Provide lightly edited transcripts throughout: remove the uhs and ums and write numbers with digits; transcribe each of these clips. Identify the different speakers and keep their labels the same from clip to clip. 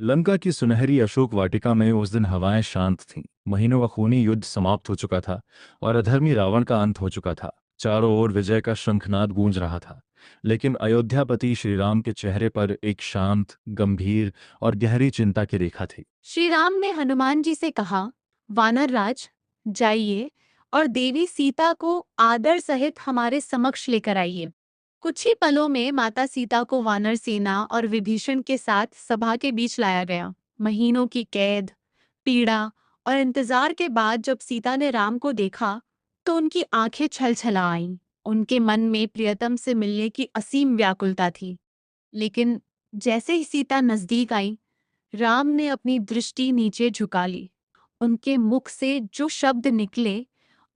Speaker 1: लंका की सुनहरी अशोक वाटिका में उस दिन हवाएं शांत थीं। महीनों का खूनी युद्ध समाप्त हो चुका था और अधर्मी रावण का अंत हो चुका था। चारों ओर विजय का शंखनाद गूंज रहा था। लेकिन अयोध्यापति श्रीराम के चेहरे पर एक शांत, गंभीर और गहरी चिंता की रेखा थी।
Speaker 2: श्री राम ने हनुमान जी से कहा, वानर राज, जाइए और देवी सीता को आदर सहित हमारे समक्ष लेकर आइए। कुछ ही पलों में माता सीता को वानर सेना और विभीषण के साथ सभा के बीच लाया गया। महीनों की कैद, पीड़ा और इंतजार के बाद जब सीता ने राम को देखा, तो उनकी आंखें छलछला आईं। उनके मन में प्रियतम से मिलने की असीम व्याकुलता थी। लेकिन जैसे ही सीता नजदीक आई, राम ने अपनी दृष्टि नीचे झुका ली। उनके मुख से जो शब्द निकले,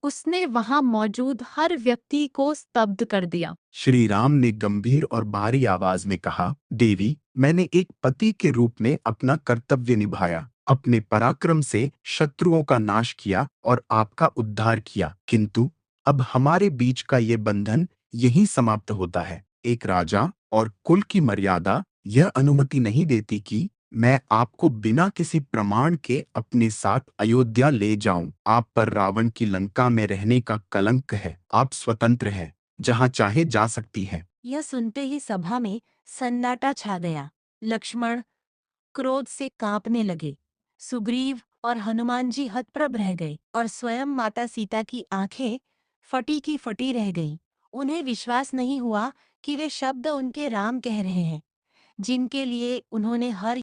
Speaker 2: उसने वहां मौजूद हर व्यक्ति को स्तब्ध कर दिया।
Speaker 3: श्री राम ने गंभीर और भारी आवाज में कहा, देवी, मैंने एक पति के रूप में अपना कर्तव्य निभाया, अपने पराक्रम से शत्रुओं का नाश किया और आपका उद्धार किया। किंतु अब हमारे बीच का ये बंधन यहीं समाप्त होता है। एक राजा और कुल की मर्यादा यह अनुमति नहीं देती कि मैं आपको बिना किसी प्रमाण के अपने साथ अयोध्या ले जाऊं। आप पर रावण की लंका में रहने का कलंक है। आप स्वतंत्र हैं, जहां चाहे जा सकती है।
Speaker 2: यह सुनते ही सभा में सन्नाटा छा गया। लक्ष्मण क्रोध से कांपने लगे। सुग्रीव और हनुमान जी हतप्रभ रह गए और स्वयं माता सीता की आंखें फटी की फटी रह गईं। उन्हें विश्वास नहीं हुआ कि वे शब्द उनके राम कह रहे हैं, जिनके लिए उन्होंने हर।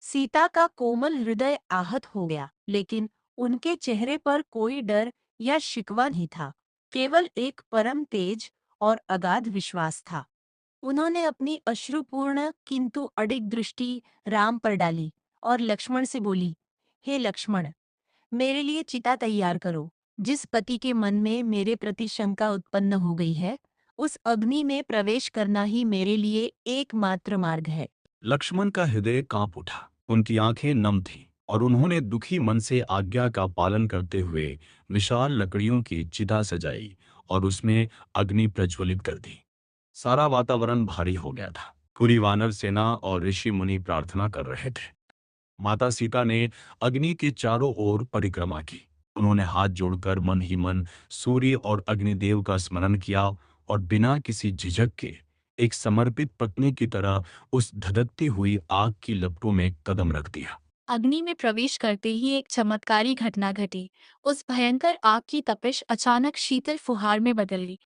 Speaker 2: सीता का कोमल हृदय आहत हो गया, लेकिन उनके चेहरे पर कोई डर या शिकवा नहीं था, केवल एक परम तेज और अगाध विश्वास था। उन्होंने अपनी अश्रुपूर्ण किंतु अडिग दृष्टि राम पर डाली और लक्ष्मण से बोली, हे लक्ष्मण, मेरे लिए चिता तैयार करो। जिस पति के मन में मेरे प्रति शंका उत्पन्न हो गई है, उस अग्नि में प्रवेश करना ही मेरे लिए एकमात्र मार्ग है।
Speaker 4: लक्ष्मण का हृदय कांप उठा। उनकी आंखें नम थीं और उन्होंने दुखी मन से आज्ञा का पालन करते हुए विशाल लकड़ियों की चिता सजाई और उसमें अग्नि प्रज्वलित कर दी। सारा वातावरण भारी हो गया था। पूरी वानर सेना और ऋषि मुनि प्रार्थना कर रहे थे। माता सीता ने अग्नि के चारों ओर परिक्रमा की। उन्होंने हाथ जोड़कर मन ही मन सूर्य और अग्निदेव का स्मरण किया और बिना किसी झिझक के एक समर्पित पत्नी की तरह उस धधकती हुई आग की लपटों में कदम रख दिया।
Speaker 2: अग्नि में प्रवेश करते ही एक चमत्कारी घटना घटी। उस भयंकर आग की तपिश अचानक शीतल फुहार में बदल गई।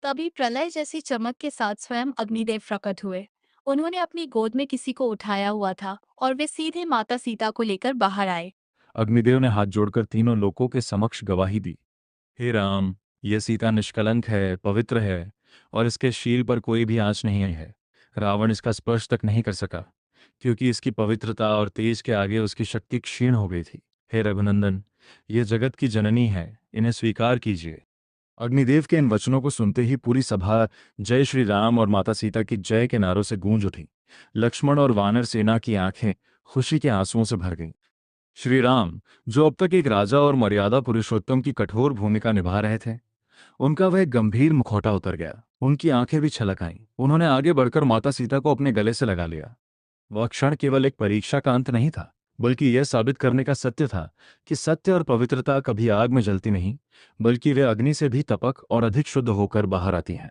Speaker 2: तभी प्रलय जैसी चमक के साथ स्वयं अग्निदेव प्रकट हुए। उन्होंने अपनी गोद में किसी को उठाया हुआ था और वे सीधे माता सीता को लेकर बाहर आए।
Speaker 1: अग्निदेव ने हाथ जोड़कर तीनों लोकों के समक्ष गवाही दी। हे राम, यह सीता निष्कलंक है, पवित्र है और इसके शील पर कोई भी आंच नहीं आई है। रावण इसका स्पर्श तक नहीं कर सका, क्योंकि इसकी पवित्रता और तेज के आगे उसकी शक्ति क्षीण हो गई थी। हे रघुनंदन, ये जगत की जननी है, इन्हें स्वीकार कीजिए। अग्निदेव के इन वचनों को सुनते ही पूरी सभा जय श्री राम और माता सीता की जय के नारों से गूंज उठी। लक्ष्मण और वानर सेना की आंखें खुशी के आंसुओं से भर गईं। श्री राम, जो अब तक एक राजा और मर्यादा पुरुषोत्तम की कठोर भूमिका निभा रहे थे, उनका वह गंभीर मुखौटा उतर गया। उनकी आंखें भी छलक आईं। उन्होंने आगे बढ़कर माता सीता को अपने गले से लगा लिया। वह क्षण केवल एक परीक्षा का अंत नहीं था, बल्कि यह साबित करने का सत्य था कि सत्य और पवित्रता कभी आग में जलती नहीं, बल्कि वे अग्नि से भी तपक और अधिक शुद्ध होकर बाहर आती हैं।